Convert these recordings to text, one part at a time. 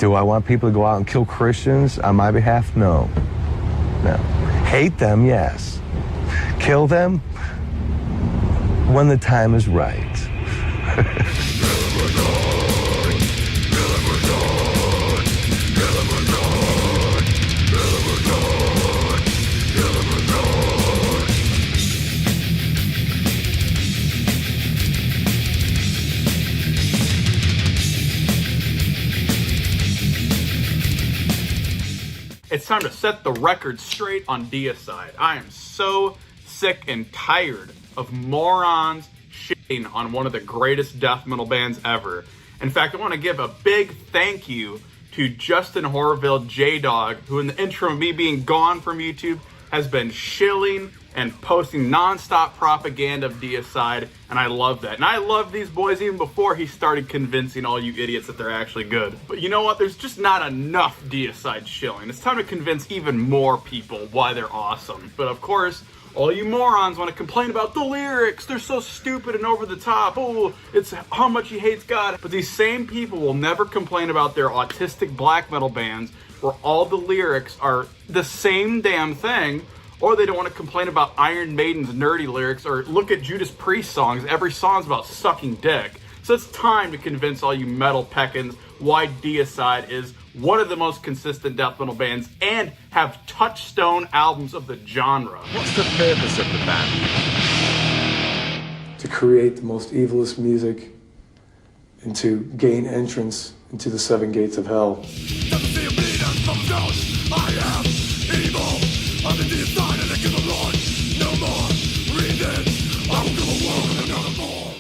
Do I want people to go out and kill Christians on my behalf? No. No. Hate them, yes. Kill them when the time is right. It's time to set the record straight on Deicide. I am so sick and tired of morons shitting on one of the greatest death metal bands ever. In fact, I want to give a big thank you to Justin Horville, J-Dog, who in the interim of me being gone from YouTube has been shilling and posting non-stop propaganda of Deicide, and I love that. And I love these boys even before he started convincing all you idiots that they're actually good. But you know what? There's just not enough Deicide shilling. It's time to convince even more people why they're awesome. But of course, all you morons want to complain about the lyrics. They're so stupid and over the top. Oh, it's how much he hates God. But these same people will never complain about their autistic black metal bands where all the lyrics are the same damn thing. Or they don't want to complain about Iron Maiden's nerdy lyrics, or look at Judas Priest songs. Every song's about sucking dick. So it's time to convince all you metal peckins why Deicide is one of the most consistent death metal bands and have touchstone albums of the genre. What's the purpose of the band? To create the most evilest music and to gain entrance into the seven gates of hell. I am evil. I'm the Deicide and I give a Lord no more reasons. I will give a world in another form.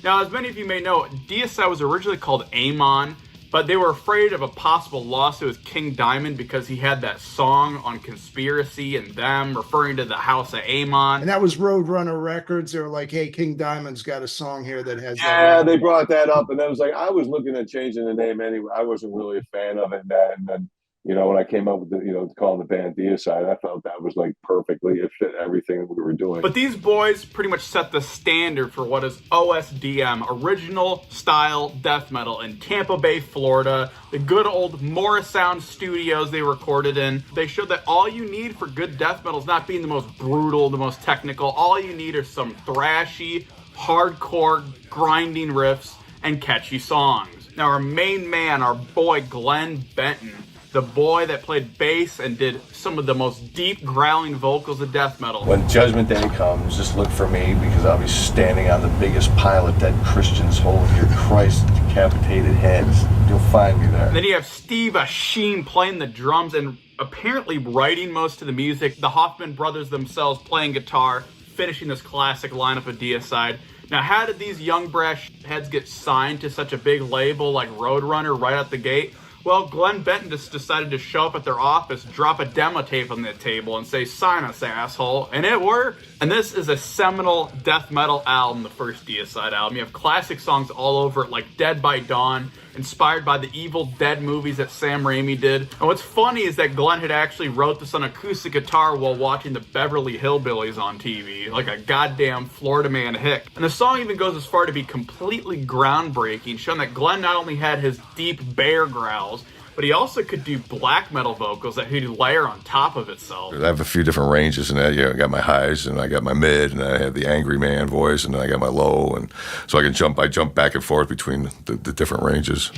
Now, as many of you may know, Deicide was originally called Amon, but they were afraid of a possible lawsuit with King Diamond because he had that song on Conspiracy and them referring to the House of Amon. And that was Roadrunner Records. They were like, hey, King Diamond's got a song here that has Yeah, they brought that up, and I was like, I was looking at changing the name anyway. I wasn't really a fan of it, and then you know, when I came up with the, calling the band Deicide, I felt that was like perfectly, it fit everything we were doing. But these boys pretty much set the standard for what is OSDM, original style death metal, in Tampa Bay, Florida, the good old Morrisound studios they recorded in. They showed that all you need for good death metal is not being the most brutal, the most technical. All you need are some thrashy, hardcore, grinding riffs and catchy songs. Now our main man, our boy Glen Benton, the boy that played bass and did some of the most deep growling vocals of death metal. When Judgment Day comes, just look for me, because I'll be standing on the biggest pile of dead Christians holding your Christ decapitated heads. You'll find me there. And then you have Steve Asheim playing the drums and apparently writing most of the music. The Hoffman brothers themselves playing guitar, finishing this classic lineup of Deicide. Now, how did these young brash heads get signed to such a big label like Roadrunner right out the gate? Well, Glen Benton just decided to show up at their office, drop a demo tape on the table, and say, sign us, asshole. And it worked. And this is a seminal death metal album, the first Deicide album. You have classic songs all over it, like Dead by Dawn, inspired by the Evil Dead movies that Sam Raimi did. And what's funny is that Glenn had actually wrote this on acoustic guitar while watching the Beverly Hillbillies on TV, like a goddamn Florida man hick. And the song even goes as far to be completely groundbreaking, showing that Glenn not only had his deep bear growls, but he also could do black metal vocals that he'd layer on top of itself. I have a few different ranges in that. I got my highs, and I got my mid, and I have the angry man voice, and then I got my low, and so I jump back and forth between the different ranges.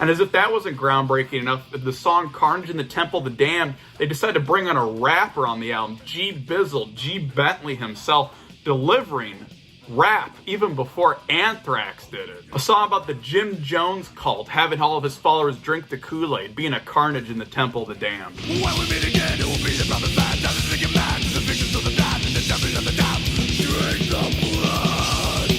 And as if that wasn't groundbreaking enough, the song Carnage in the Temple of the Damned, they decided to bring on a rapper on the album, G Bizzle, G Bentley himself, delivering rap even before Anthrax did it. A song about the Jim Jones cult, having all of his followers drink the Kool-Aid, being a carnage in the Temple of the Damned. When we meet again, it will be the proper band. That is the command, the victims of the band, and the champions of the damned. Drink the blood.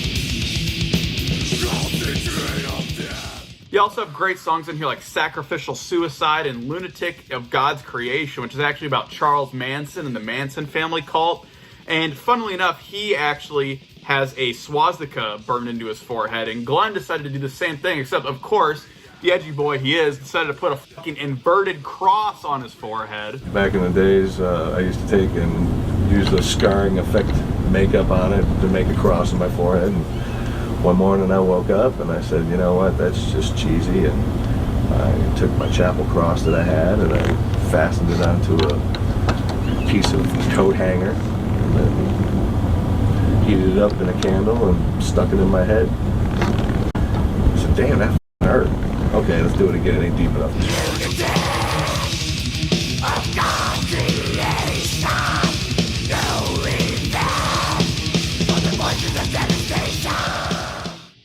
Concentrate of death. You also have great songs in here like Sacrificial Suicide and Lunatic of God's Creation, which is actually about Charles Manson and the Manson family cult. And funnily enough, he actually has a swastika burned into his forehead, and Glenn decided to do the same thing, except, of course, the edgy boy he is, decided to put a fucking inverted cross on his forehead. Back in the days, I used to take and use the scarring effect makeup on it to make a cross on my forehead. And one morning I woke up and I said, you know what, that's just cheesy. And I took my chapel cross that I had and I fastened it onto a piece of coat hanger and then heated it up in a candle and stuck it in my head. I said, damn, that hurt. Okay, let's do it again. It ain't deep enough.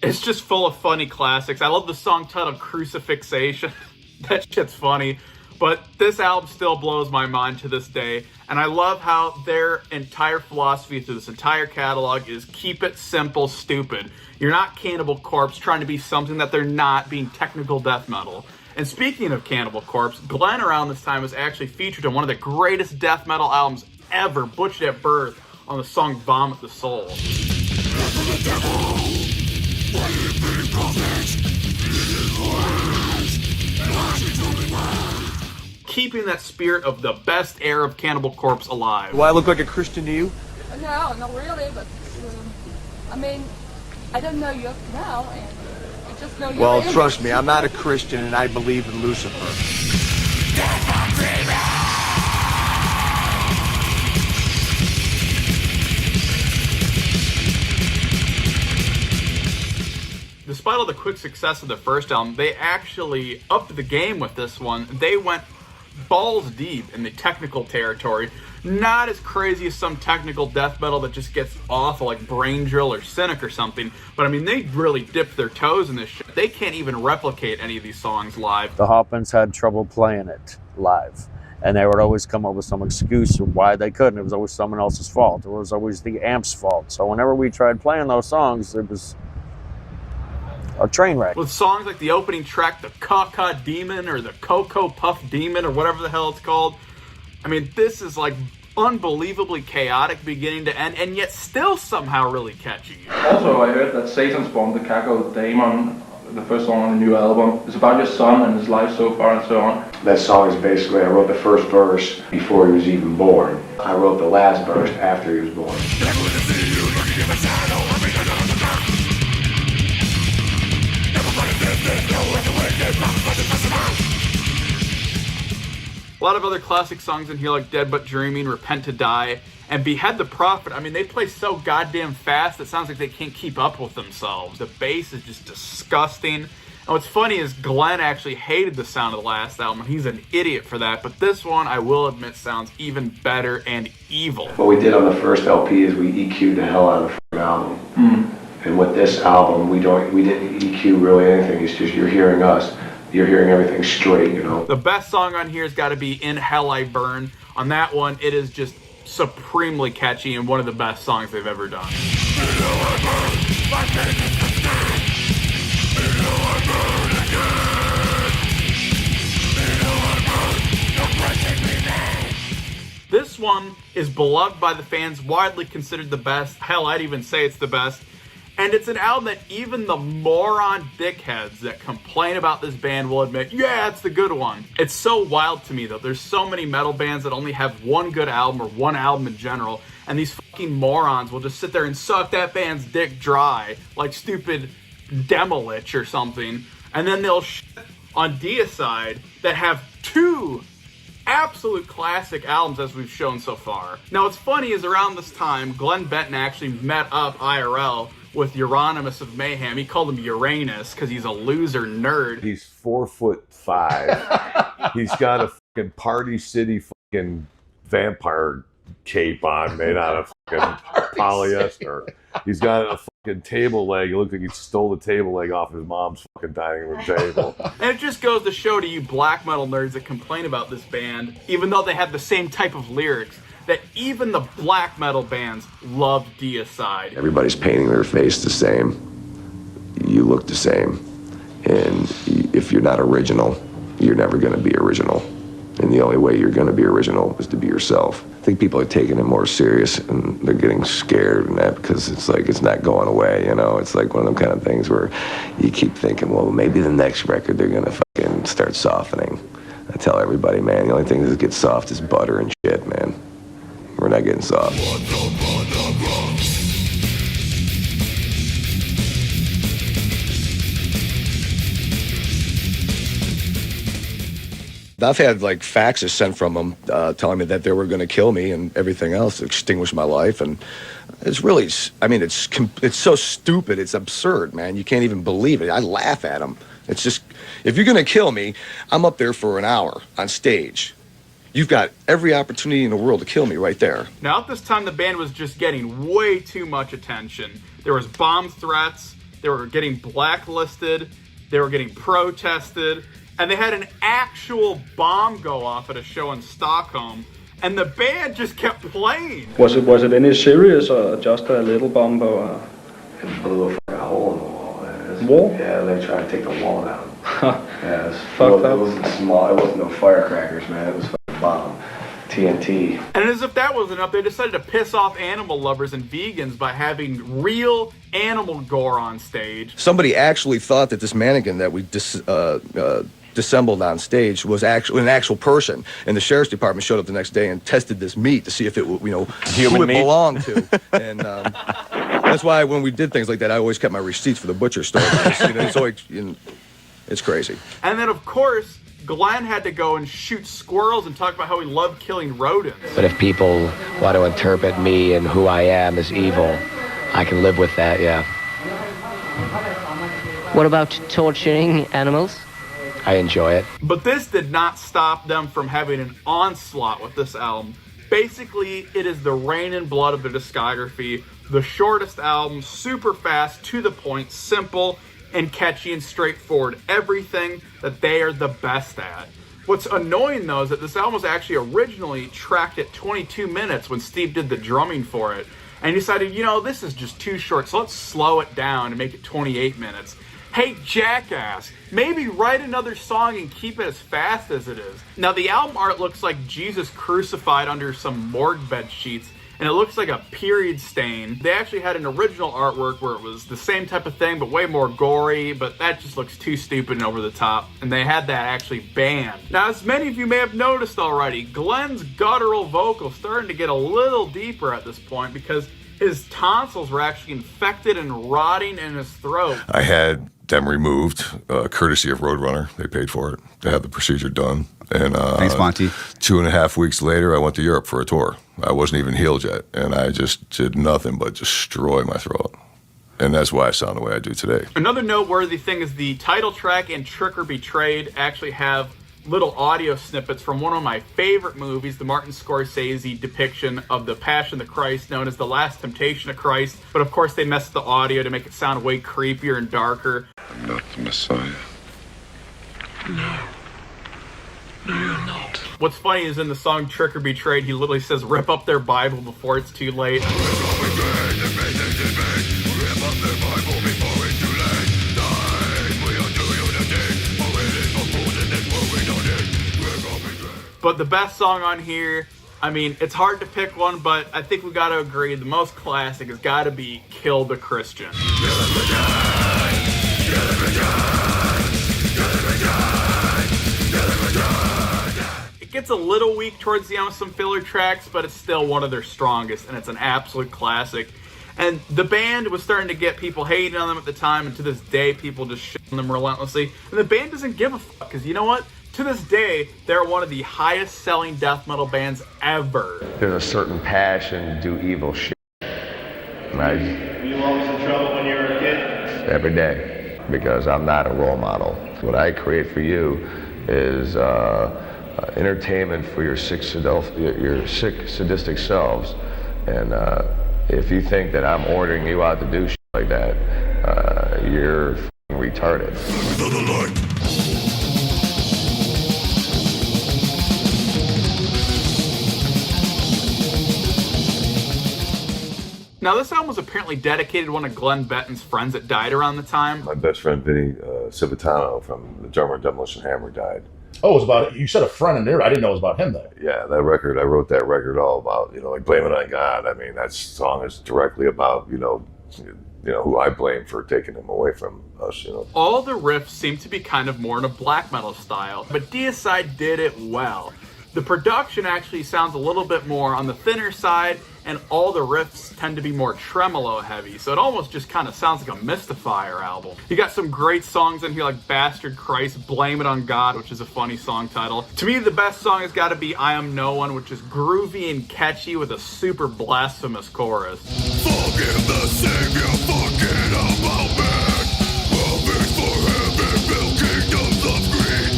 It's just full of funny classics. I love the song titled Crucifixation. That shit's funny. But this album still blows my mind to this day. And I love how their entire philosophy through this entire catalog is keep it simple, stupid. You're not Cannibal Corpse trying to be something that they're not, being technical death metal. And speaking of Cannibal Corpse, Glen around this time was actually featured on one of the greatest death metal albums ever, Butchered at Birth, on the song Vomit the Soul. Keeping that spirit of the best era of Cannibal Corpse alive. Do I look like a Christian to you? No, not really, but I mean, I don't know you now, and I just know you. Well, trust me, I'm not a Christian and I believe in Lucifer. Despite all the quick success of the first album, they actually upped the game with this one. They went balls deep in the technical territory. Not as crazy as some technical death metal that just gets awful like Brain Drill or Cynic or something, but I mean, they really dipped their toes in this shit. They can't even replicate any of these songs live. The Hoffmans had trouble playing it live, and they would always come up with some excuse of why they couldn't. It was always someone else's fault. It was always the amp's fault. So whenever we tried playing those songs, it was a train wreck. With songs like the opening track, the Caw Demon, or the Cocoa Puff Demon, or whatever the hell it's called. I mean, this is like unbelievably chaotic beginning to end, and yet still somehow really catchy. Also, I heard that Satan's Bomb, the Caco Daemon, the first song on the new album, is about your son and his life so far and so on. That song is basically, I wrote the first verse before he was even born. I wrote the last verse after he was born. A lot of other classic songs in here like Dead But Dreaming, Repent to Die, and Behead the Prophet. I mean, they play so goddamn fast, it sounds like they can't keep up with themselves. The bass is just disgusting. And what's funny is Glen actually hated the sound of the last album, and he's an idiot for that. But this one, I will admit, sounds even better and evil. What we did on the first LP is we EQ'd the hell out of the album. And with this album, we didn't EQ really anything. It's just you're hearing us. You're hearing everything straight, you know. The best song on here has got to be In Hell I Burn. On that one, it is just supremely catchy and one of the best songs they've ever done. This one is beloved by the fans, widely considered the best. Hell, I'd even say it's the best. And it's an album that even the moron dickheads that complain about this band will admit, yeah, it's the good one. It's so wild to me, though. There's so many metal bands that only have one good album or one album in general, and these fucking morons will just sit there and suck that band's dick dry like stupid Demolich or something, and then they'll shit on Deicide that have two absolute classic albums as we've shown so far. Now, what's funny is around this time, Glen Benton actually met up IRL with Euronymous of Mayhem. He called him Uranus because he's a loser nerd. He's 4'5". He's got a fucking Party City fucking vampire cape on made out of fucking polyester. He's got a fucking table leg. It looked like he stole the table leg off his mom's fucking dining room table. And it just goes to show to you black metal nerds that complain about this band, even though they have the same type of lyrics, that even the black metal bands love Deicide. Everybody's painting their face the same. You look the same. And if you're not original, you're never going to be original. And the only way you're going to be original is to be yourself. I think people are taking it more serious and they're getting scared and that because it's like it's not going away, you know? It's like one of them kind of things where you keep thinking, well, maybe the next record they're going to fucking start softening. I tell everybody, man, the only thing that gets soft is butter and shit, man. We're not getting soft. I've had like faxes sent from them telling me that they were going to kill me and everything else, extinguish my life, and it's really, I mean, it's so stupid, it's absurd, man. You can't even believe it. I laugh at them. It's just, if you're going to kill me, I'm up there for an hour on stage. You've got every opportunity in the world to kill me right there. Now at this time, the band was just getting way too much attention. There was bomb threats, they were getting blacklisted, they were getting protested, and they had an actual bomb go off at a show in Stockholm, and the band just kept playing. Was it any serious or just a little bomb or? It blew a fucking hole in the wall. Wall? Yeah, they tried to take the wall down. Yeah, Fucked it wasn't small. It wasn't no firecrackers, man. It was fucking bomb. TNT. And as if that wasn't enough, they decided to piss off animal lovers and vegans by having real animal gore on stage. Somebody actually thought that this mannequin that we disassembled on stage was actually an actual person, and the sheriff's department showed up the next day and tested this meat to see if it, you know, Human who it meat? belonged to. And that's why when we did things like that, I always kept my receipts for the butcher store. Because, you know, it's always, you know, it's crazy. And then, of course, Glenn had to go and shoot squirrels and talk about how he loved killing rodents. But if people want to interpret me and who I am as evil, I can live with that, yeah. What about torturing animals? I enjoy it. But this did not stop them from having an onslaught with this album. Basically, it is the rain and blood of their discography. The shortest album, super fast, to the point, simple, and catchy and straightforward. Everything that they are the best at. What's annoying, though, is that this album was actually originally tracked at 22 minutes when Steve did the drumming for it. And he decided, you know, this is just too short, so let's slow it down and make it 28 minutes. Hey, jackass, maybe write another song and keep it as fast as it is. Now, the album art looks like Jesus crucified under some morgue bed sheets, and it looks like a period stain. They actually had an original artwork where it was the same type of thing, but way more gory, but that just looks too stupid and over the top, and they had that actually banned. Now, as many of you may have noticed already, Glenn's guttural vocals starting to get a little deeper at this point because his tonsils were actually infected and rotting in his throat. I had them removed, courtesy of Roadrunner. They paid for it to have the procedure done. And Thanks, Monty. 2.5 weeks later, I went to Europe for a tour. I wasn't even healed yet, and I just did nothing but destroy my throat. And that's why I sound the way I do today. Another noteworthy thing is the title track and Trick or Betrayed actually have little audio snippets from one of my favorite movies, the Martin Scorsese depiction of the Passion of the Christ, known as The Last Temptation of Christ. But of course they messed the audio to make it sound way creepier and darker. I'm not the Messiah. No. No, you're not. What's funny is in the song Trick or Betrayed, he literally says, rip up their Bible before it's too late. But the best song on here, I mean, it's hard to pick one, but I think we got to agree the most classic has got to be Kill the Christian. It gets a little weak towards the end with some filler tracks, but it's still one of their strongest, and it's an absolute classic. And the band was starting to get people hating on them at the time, and to this day, people just shit on them relentlessly. And the band doesn't give a fuck, because you know what? To this day, they're one of the highest selling death metal bands ever. There's a certain passion to do evil shit. And Were you always in trouble when you were a kid? every day, because I'm not a role model. What I create for you is entertainment for your sick sadistic selves. And if you think that I'm ordering you out to do shit like that, you're f***ing retarded. Now, this album was apparently dedicated to one of Glen Benton's friends that died around the time. My best friend, Vinny Civitano, from the drummer Demolition Hammer, died. Oh, it was about, you said a friend in there. I didn't know it was about him, though. Yeah, that record, I wrote that record all about, you know, like Blame It on God. I mean, that song is directly about, you know, who I blame for taking him away from us, you know. All the riffs seem to be kind of more in a black metal style, but Deicide did it well. The production actually sounds a little bit more on the thinner side, and all the riffs tend to be more tremolo heavy, so it almost just kind of sounds like a Mystifier album. You got some great songs in here like Bastard Christ, Blame It on God, which is a funny song title. To me, the best song has got to be I Am No One, which is groovy and catchy with a super blasphemous chorus. Forgive the Savior, forget about me. Loving for heaven, build kingdoms of greed.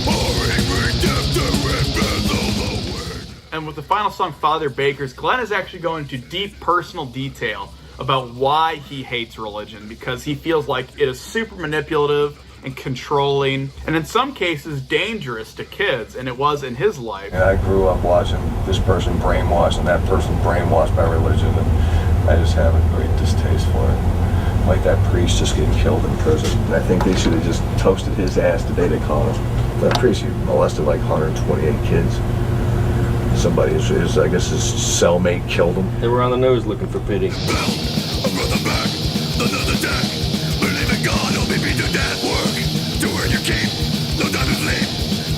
Pouring redemptor and bezel away. And with the final song, Father Baker's, Glen is actually going into deep personal detail about why he hates religion, because he feels like it is super manipulative and controlling, and in some cases dangerous to kids, and it was in his life. And I grew up watching this person brainwashed and that person brainwashed by religion, and I just have a great distaste for it. Like that priest just getting killed in prison. And I think they should have just toasted his ass the day they caught him. That priest, he molested like 128 kids. Somebody, I guess his cellmate killed him. They were on the news looking for pity. Another back, another death. Believe in God, he'll beat me to death. Work to earn your keep. No time to sleep.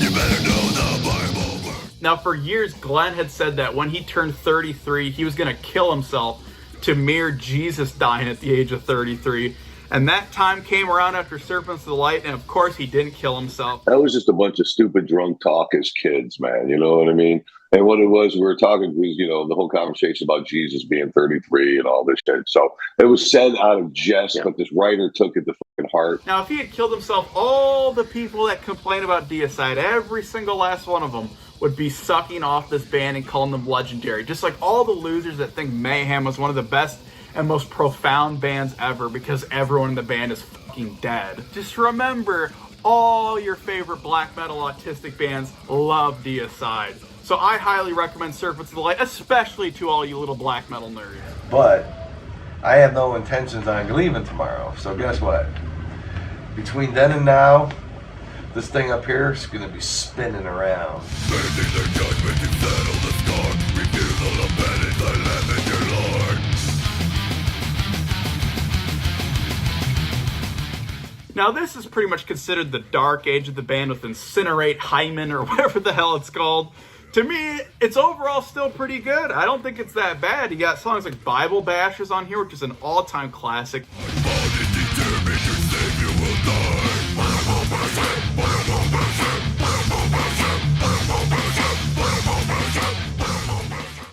You better know the Bible. Now, for years, Glen had said that when he turned 33, he was going to kill himself to mirror Jesus dying at the age of 33. And that time came around after Serpents of the Light, and of course he didn't kill himself. That was just a bunch of stupid drunk talk as kids, man. You know what I mean? And what it was, we were talking, you know, the whole conversation about Jesus being 33 and all this shit. So it was said out of jest, but this writer took it to fucking heart. Now, if he had killed himself, all the people that complain about Deicide, every single last one of them, would be sucking off this band and calling them legendary. Just like all the losers that think Mayhem was one of the best and most profound bands ever because everyone in the band is fucking dead. Just remember, all your favorite black metal autistic bands love Deicide. So I highly recommend Serpents of the Light, especially to all you little black metal nerds. But I have no intentions on leaving tomorrow, so guess what? Between then and now, this thing up here is going to be spinning around. Now, this is pretty much considered the dark age of the band with Insineratehymn or whatever the hell it's called. To me, it's overall still pretty good. I don't think it's that bad. You got songs like Bible Bashers on here, which is an all-time classic.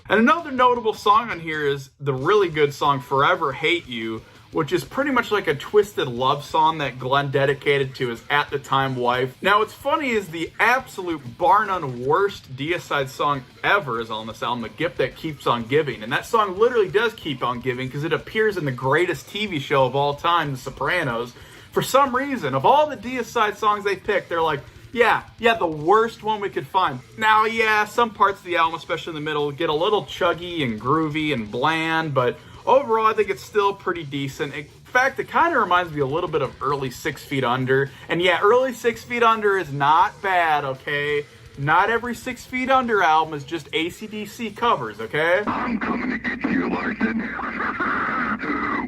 And another notable song on here is the really good song Forever Hate You, which is pretty much like a twisted love song that Glen dedicated to his at-the-time wife. Now, what's funny is the absolute bar none worst Deicide song ever is on this album, The Gift That Keeps On Giving. And that song literally does keep on giving because it appears in the greatest TV show of all time, The Sopranos. For some reason, of all the Deicide songs they picked, they're like, yeah, the worst one we could find. Now, yeah, some parts of the album, especially in the middle, get a little chuggy and groovy and bland, but overall, I think it's still pretty decent. In fact, it kind of reminds me a little bit of early 6 Feet Under. And yeah, early 6 Feet Under is not bad, okay? Not every 6 Feet Under album is just AC/DC covers, okay? I'm coming to get you, Larson.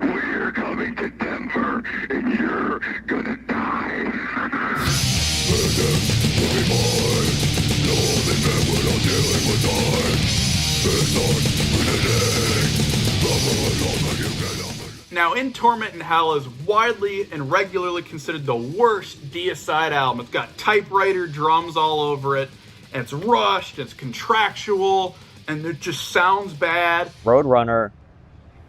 We're coming to Denver, and you're gonna die. Vengeance will be mine. No only men without dealing with time. It's on Now, In Torment In Hell is widely and regularly considered the worst Deicide album. It's got typewriter drums all over it, and it's rushed, it's contractual, and it just sounds bad. Roadrunner,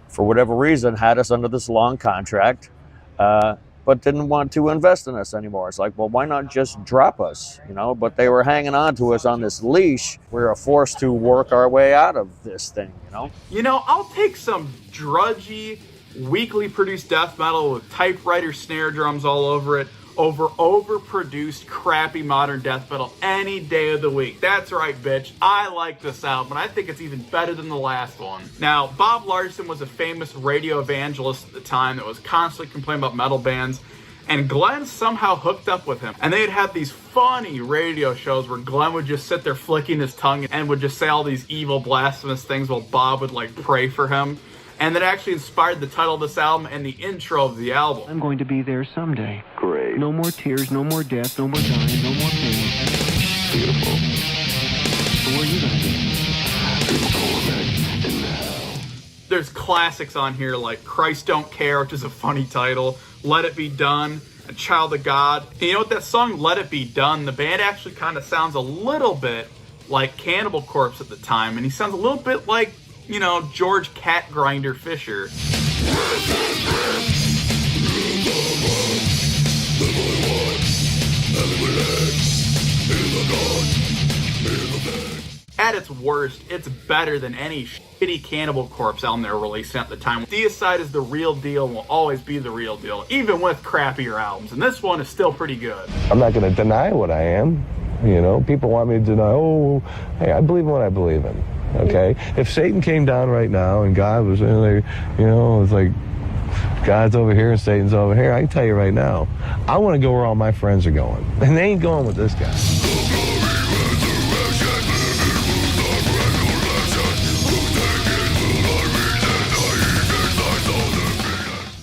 for whatever reason, had us under this long contract, but didn't want to invest in us anymore. It's like, well, why not just drop us, you know? But they were hanging on to us on this leash. We were forced to work our way out of this thing, you know? You know, I'll take some drudgy, weakly produced death metal with typewriter snare drums all over it over overproduced, crappy modern death metal any day of the week. That's right, bitch. I like this album, and I think it's even better than the last one. Now, Bob Larson was a famous radio evangelist at the time that was constantly complaining about metal bands, and Glen somehow hooked up with him. And they'd have these funny radio shows where Glen would just sit there flicking his tongue and would just say all these evil, blasphemous things while Bob would, like, pray for him. And that actually inspired the title of this album and the intro of the album. I'm going to be there someday. Great. No more tears, no more death, no more dying, no more pain. Beautiful. classics on here like Christ Don't Care, which is a funny title, Let It Be Done, and Child of God. And you know what, that song Let It Be Done, the band actually kind of sounds a little bit like Cannibal Corpse at the time, and he sounds a little bit like, you know, George Cat Grinder Fisher. At its worst, it's better than any shitty Cannibal Corpse album they were releasing at the time. Deicide is the real deal and will always be the real deal, even with crappier albums. And this one is still pretty good. I'm not going to deny what I am. You know, people want me to deny, oh, hey, I believe in what I believe in. Okay? If Satan came down right now and God was in there, you know, it's like God's over here and Satan's over here, I can tell you right now, I want to go where all my friends are going. And they ain't going with this guy.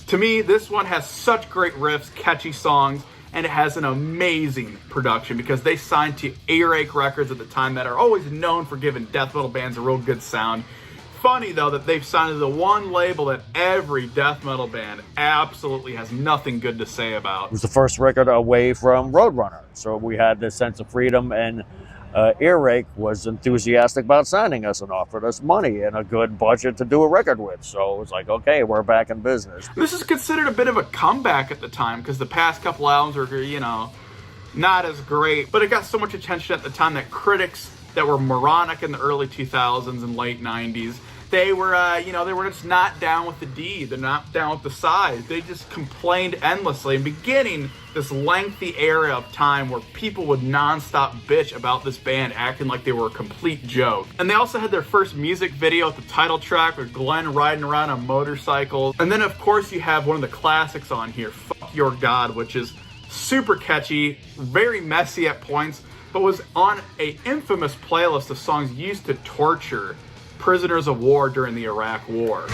To me, this one has such great riffs, catchy songs, and it has an amazing production because they signed to Earache Records at the time that are always known for giving death metal bands a real good sound. Funny, though, that they've signed to the one label that every death metal band absolutely has nothing good to say about. It was the first record away from Roadrunner, so we had this sense of freedom, and Earache was enthusiastic about signing us and offered us money and a good budget to do a record with. So it was like, okay, we're back in business. This is considered a bit of a comeback at the time because the past couple albums were, you know, not as great. But it got so much attention at the time that critics that were moronic in the early 2000s and late 90s, they were, you know, they were just not down with the D. They're not down with the size. They just complained endlessly, and beginning this lengthy era of time where people would nonstop bitch about this band acting like they were a complete joke. And they also had their first music video with the title track with Glenn riding around on motorcycles. And then, of course, you have one of the classics on here, Fuck Your God, which is super catchy, very messy at points, but was on an infamous playlist of songs used to torture prisoners of war during the Iraq War.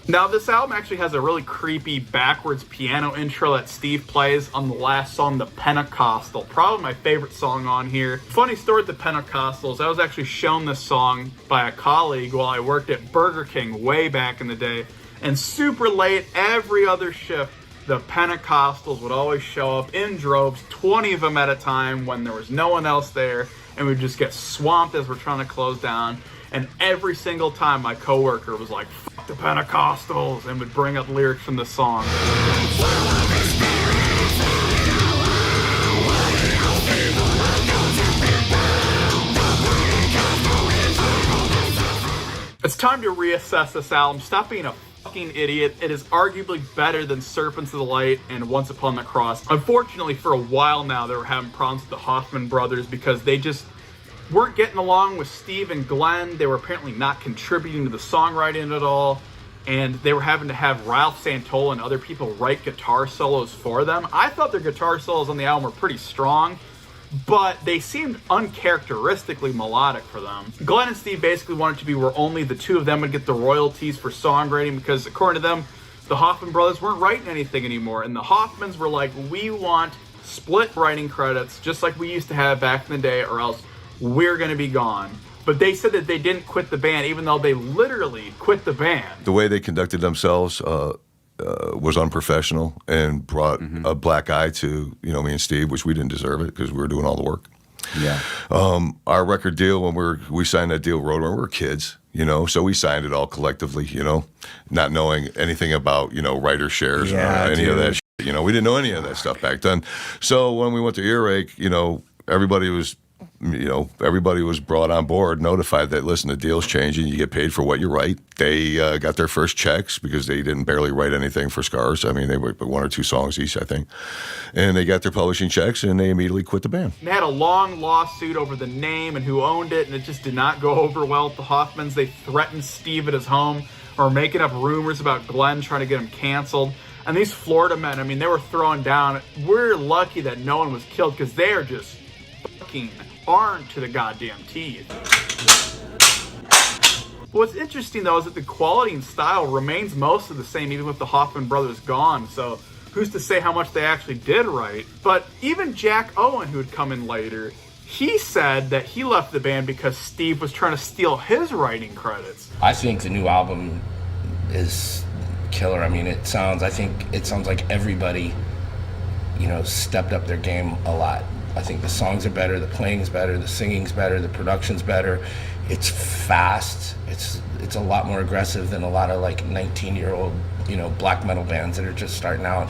Now, this album actually has a really creepy backwards piano intro that Steve plays on the last song, The Pentecostal. Probably my favorite song on here. Funny story with The Pentecostals, I was actually shown this song by a colleague while I worked at Burger King way back in the day. And super late, every other shift, the Pentecostals would always show up in droves, 20 of them at a time when there was no one else there, and we'd just get swamped as we're trying to close down. And every single time my coworker was like, "Fuck the Pentecostals," and would bring up lyrics from the song. It's time to reassess this album. Stop being a fucking idiot. It is arguably better than Serpents of the Light and Once Upon the Cross. Unfortunately, for a while now, they were having problems with the Hoffman brothers because they just weren't getting along with Steve and Glenn. They were apparently not contributing to the songwriting at all, and they were having to have Ralph Santolla and other people write guitar solos for them. I thought their guitar solos on the album were pretty strong, but they seemed uncharacteristically melodic for them. Glenn and Steve basically wanted to be where only the two of them would get the royalties for songwriting because, according to them, the Hoffman brothers weren't writing anything anymore, and the Hoffmans were like, we want split writing credits just like we used to have back in the day, or else we're going to be gone. But they said that they didn't quit the band, even though they literally quit the band. The way they conducted themselves was unprofessional and brought a black eye to, you know, me and Steve, which we didn't deserve it because we were doing all the work. Yeah. Our record deal, when we signed that deal, Roadrunner, we were kids, you know, so we signed it all collectively, you know, not knowing anything about, you know, writer shares or any of that shit. You know, we didn't know any of that stuff back then. So when we went to Earache, you know, everybody was brought on board, notified that, listen, the deal's changing. You get paid for what you write. They got their first checks because they didn't barely write anything for Scars. I mean, they wrote 1 or 2 songs each, I think. And they got their publishing checks, and they immediately quit the band. They had a long lawsuit over the name and who owned it, and it just did not go over well with the Hoffmans. They threatened Steve at his home, or making up rumors about Glenn trying to get him canceled. And these Florida men, I mean, they were throwing down. We're lucky that no one was killed because they are just fucking armed to the goddamn teeth. What's interesting though is that the quality and style remains most of the same even with the Hoffman brothers gone. So Who's to say how much they actually did write? But even Jack Owen, who had come in later, he said that he left the band because Steve was trying to steal his writing credits. I think the new album is killer. I mean, I think it sounds like everybody, stepped up their game a lot. I think the songs are better, the playing's better, the singing's better, the production's better. It's fast. It's a lot more aggressive than a lot of 19-year-old, black metal bands that are just starting out.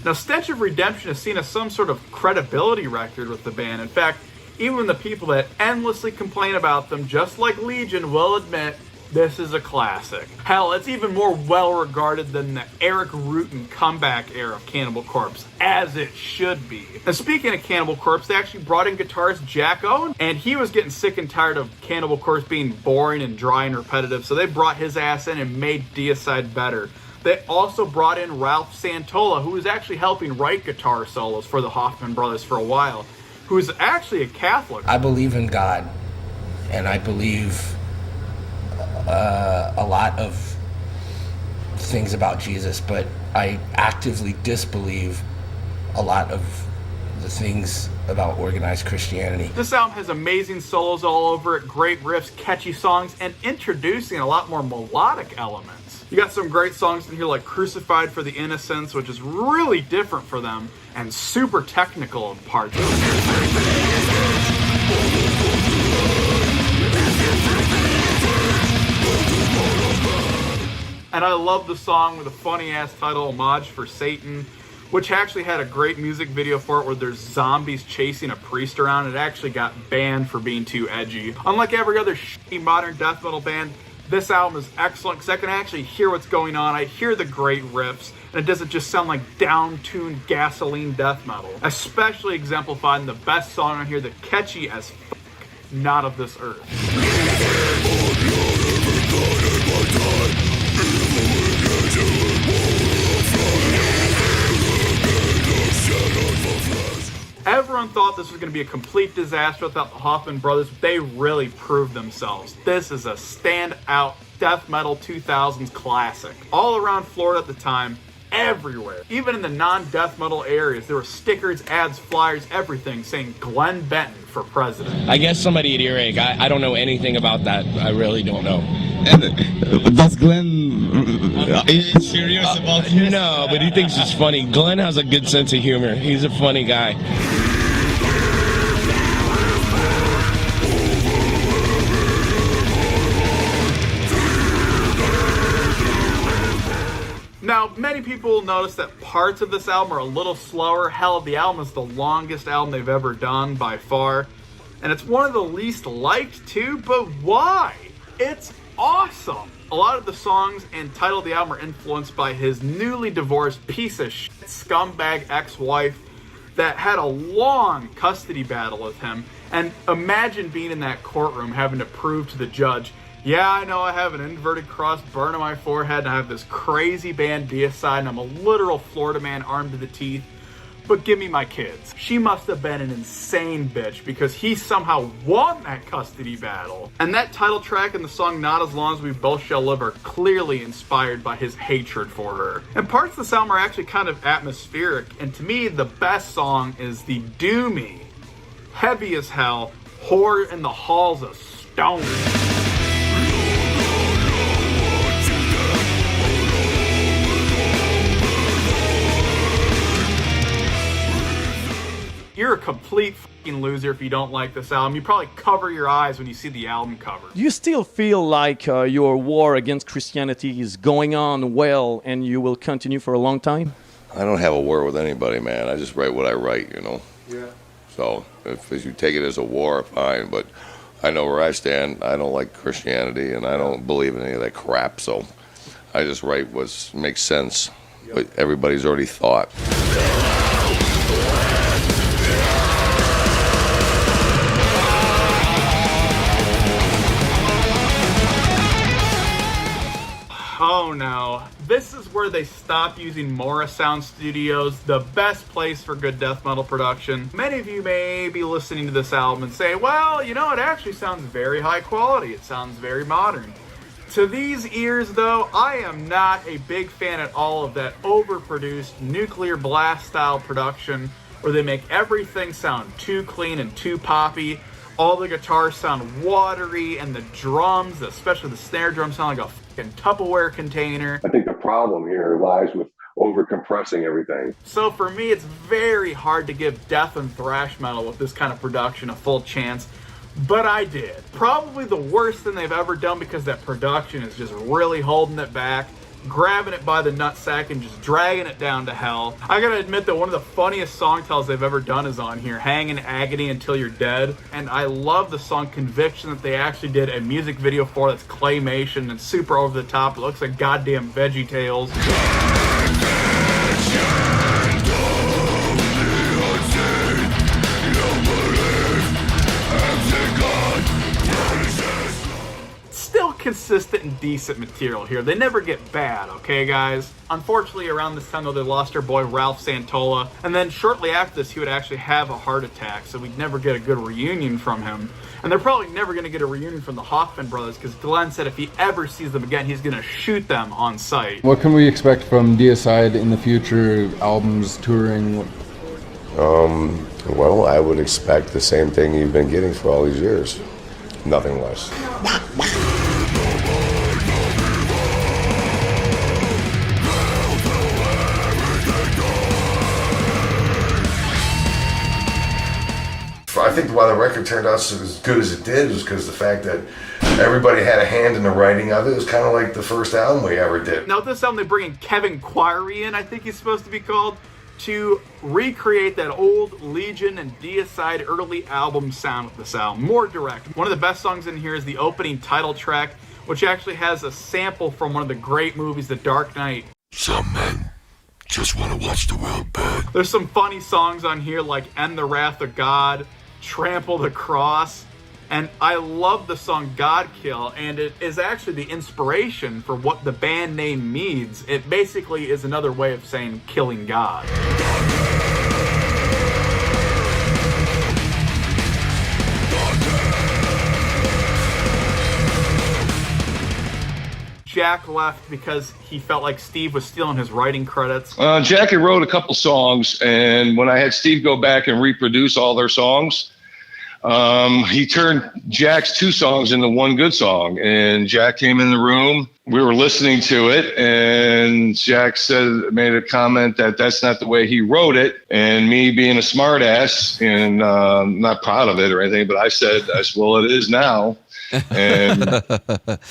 Now, Stench of Redemption is seen as some sort of credibility record with the band. In fact, even the people that endlessly complain about them, just like Legion, will admit this is a classic. Hell, it's even more well-regarded than the Eric Rutan comeback era of Cannibal Corpse, as it should be. And speaking of Cannibal Corpse, they actually brought in guitarist Jack Owen, and he was getting sick and tired of Cannibal Corpse being boring and dry and repetitive, so they brought his ass in and made Deicide better. They also brought in Ralph Santolla, who was actually helping write guitar solos for the Hoffman brothers for a while, who is actually a Catholic. I believe in God, and I believe a lot of things about Jesus, but I actively disbelieve a lot of the things about organized Christianity. This album has amazing solos all over it, great riffs, catchy songs, and introducing a lot more melodic elements. You got some great songs in here like Crucified for the Innocents, which is really different for them, and super technical in parts. And I love the song with a funny-ass title, Homage for Satan, which actually had a great music video for it where there's zombies chasing a priest around. It actually got banned for being too edgy. Unlike every other shitty modern death metal band, this album is excellent because I can actually hear what's going on. I hear the great riffs, and it doesn't just sound like down-tuned gasoline death metal. Especially exemplified in the best song on here, the catchy as fuck, Not of This Earth. Everyone thought this was going to be a complete disaster without the Hoffman brothers, but they really proved themselves. This is a standout death metal 2000s classic. All around Florida at the time, everywhere. Even in the non-death metal areas, there were stickers, ads, flyers, everything saying Glen Benton for president. I guess somebody at Earache. I don't know anything about that. I really don't know. And does Glenn is serious about this? No, but he thinks it's funny. Glenn has a good sense of humor. He's a funny guy. Now, many people will notice that parts of this album are a little slower. Hell, the album is the longest album they've ever done by far. And it's one of the least liked too, but why? It's awesome. A lot of the songs and title of the album are influenced by his newly divorced piece of shit scumbag ex-wife that had a long custody battle with him. And imagine being in that courtroom having to prove to the judge, yeah, I know I have an inverted cross burn on my forehead and I have this crazy band Deicide and I'm a literal Florida man armed to the teeth, but give me my kids. She must have been an insane bitch because he somehow won that custody battle. And that title track and the song Not As Long As We Both Shall Live are clearly inspired by his hatred for her. And parts of this album are actually kind of atmospheric, and to me the best song is the doomy, heavy as hell, Horror in the Halls of Stone. You're a complete fucking loser if you don't like this album. You probably cover your eyes when you see the album cover. Do you still feel like your war against Christianity is going on well and you will continue for a long time? I don't have a war with anybody, man. I just write what I write, you know. Yeah. So if you take it as a war, fine. But I know where I stand. I don't like Christianity, and I don't believe in any of that crap. So I just write what makes sense. What everybody's already thought. Oh no. This is where they stopped using Morrisound Studios, the best place for good death metal production. Many of you may be listening to this album and say, well, you know, it actually sounds very high quality. It sounds very modern. To these ears, though, I am not a big fan at all of that overproduced nuclear blast style production where they make everything sound too clean and too poppy. All the guitars sound watery, and the drums, especially the snare drums, sound like a fucking Tupperware container. I think the problem here lies with over-compressing everything. So for me, it's very hard to give death and thrash metal with this kind of production a full chance, but I did. Probably the worst thing they've ever done because that production is just really holding it back, grabbing it by the nutsack and just dragging it down to hell. I gotta admit that one of the funniest song tells they've ever done is on here, Hang in Agony Until You're Dead. And I love the song Conviction that they actually did a music video for that's claymation and super over the top. It looks like goddamn Veggie Tales. Still consistent and decent material here. They never get bad, okay guys? Unfortunately, around this time though, they lost their boy Ralph Santolla, and then shortly after this he would actually have a heart attack, so we'd never get a good reunion from him. And they're probably never going to get a reunion from the Hoffman brothers, because Glenn said if he ever sees them again, he's going to shoot them on sight. What can we expect from Deicide in the future? Albums, touring? Well, I would expect the same thing you've been getting for all these years. Nothing less. I think why the record turned out as good as it did was because the fact that everybody had a hand in the writing of it. It was kind of like the first album we ever did. Now, with this album, they bring in Kevin Query in, I think he's supposed to be called, to recreate that old Legion and Deicide early album sound with this album. More direct. One of the best songs in here is the opening title track, which actually has a sample from one of the great movies, The Dark Knight. Some men just want to watch the world burn. There's some funny songs on here like End the Wrath of God, Trample the Cross, and I love the song God Kill, and it is actually the inspiration for what the band name means. It basically is another way of saying killing God. Jack left because he felt like Steve was stealing his writing credits. Jack had wrote a couple songs, and when I had Steve go back and reproduce all their songs, he turned Jack's two songs into one good song. And Jack came in the room. We were listening to it, and Jack made a comment that that's not the way he wrote it. And me being a smart ass and not proud of it or anything, but I said, well, it is now. And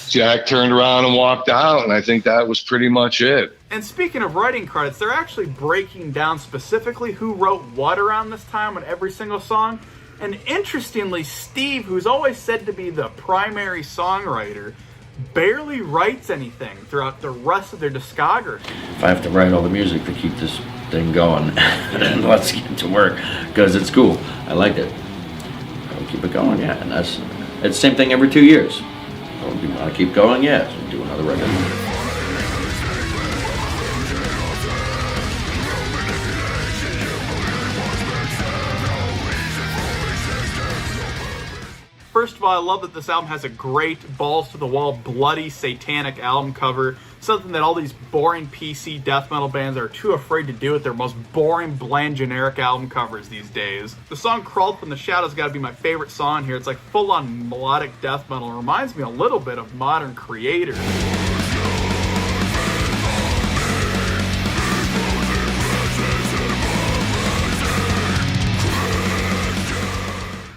Jack turned around and walked out, and I think that was pretty much it. And speaking of writing credits, they're actually breaking down specifically who wrote what around this time on every single song. And interestingly, Steve, who's always said to be the primary songwriter, barely writes anything throughout the rest of their discography. If I have to write all the music to keep this thing going, then let's get to work, because it's cool. I like it. I'll keep it going, yeah. And it's the same thing every 2 years. So do you want to keep going? Yeah, so do another record. First of all, I love that this album has a great balls-to-the-wall, bloody, satanic album cover. Something that all these boring PC death metal bands are too afraid to do with their most boring, bland, generic album covers these days. The song Crawled From the Shadows got to be my favorite song here. It's like full-on melodic death metal. It reminds me a little bit of Modern Creators.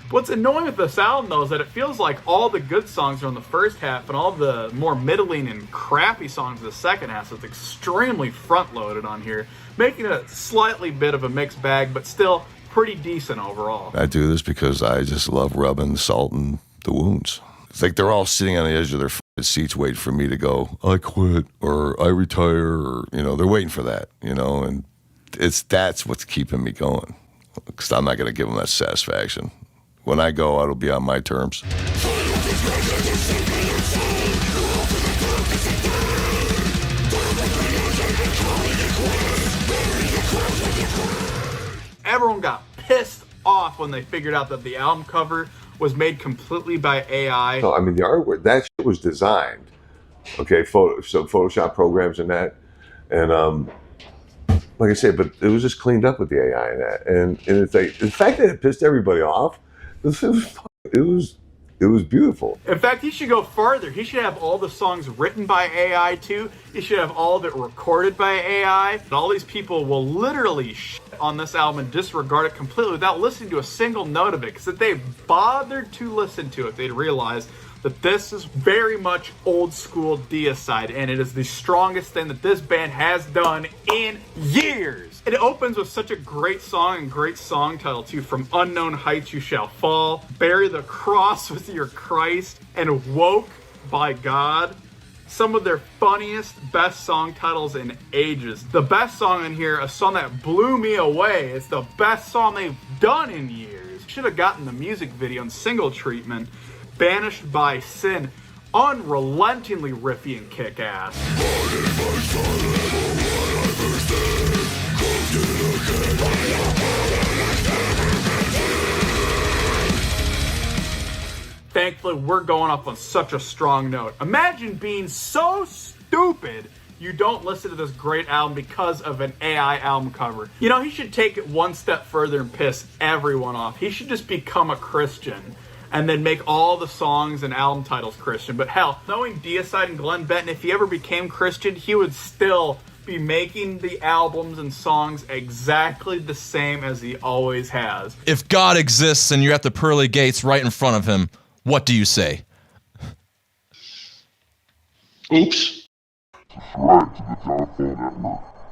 What's annoying with this album, though, is that it feels like all the good songs are in the first half and all the more middling and crappy songs in the second half, so it's extremely front-loaded on here, making it a slightly bit of a mixed bag, but still pretty decent overall. I do this because I just love rubbing salt in the wounds. It's like they're all sitting on the edge of their seats waiting for me to go, I quit, or I retire, or, they're waiting for that, and that's what's keeping me going, because I'm not going to give them that satisfaction. When I go, it'll be on my terms. everyone got pissed off when they figured out that the album cover was made completely by AI. No, I mean, the artwork, that shit was designed. Okay, some Photoshop programs and that. And like I said, but it was just cleaned up with the AI and that. And it's like, the fact that it pissed everybody off, it was beautiful. In fact, he should go farther. He should have all the songs written by AI too. He should have all of it recorded by AI. And all these people will literally shit on this album and disregard it completely without listening to a single note of it. Because if they bothered to listen to it, they'd realize that this is very much old school Deicide, and it is the strongest thing that this band has done in years. It opens with such a great song and great song title too, From Unknown Heights You Shall Fall, Bury the Cross with Your Christ, and Woke by God. Some of their funniest, best song titles in ages. The best song in here, a song that blew me away. It's the best song they've done in years. Should have gotten the music video and single treatment. Banished by Sin, unrelentingly riffy and kick-ass. Thankfully, we're going up on such a strong note. Imagine being so stupid you don't listen to this great album because of an AI album cover. You know, he should take it one step further and piss everyone off. He should just become a Christian and then make all the songs and album titles Christian. But hell, knowing Deicide and Glen Benton, if he ever became Christian, he would still be making the albums and songs exactly the same as he always has. If God exists and you're at the pearly gates right in front of him, what do you say? Oops. Right to the telephone network.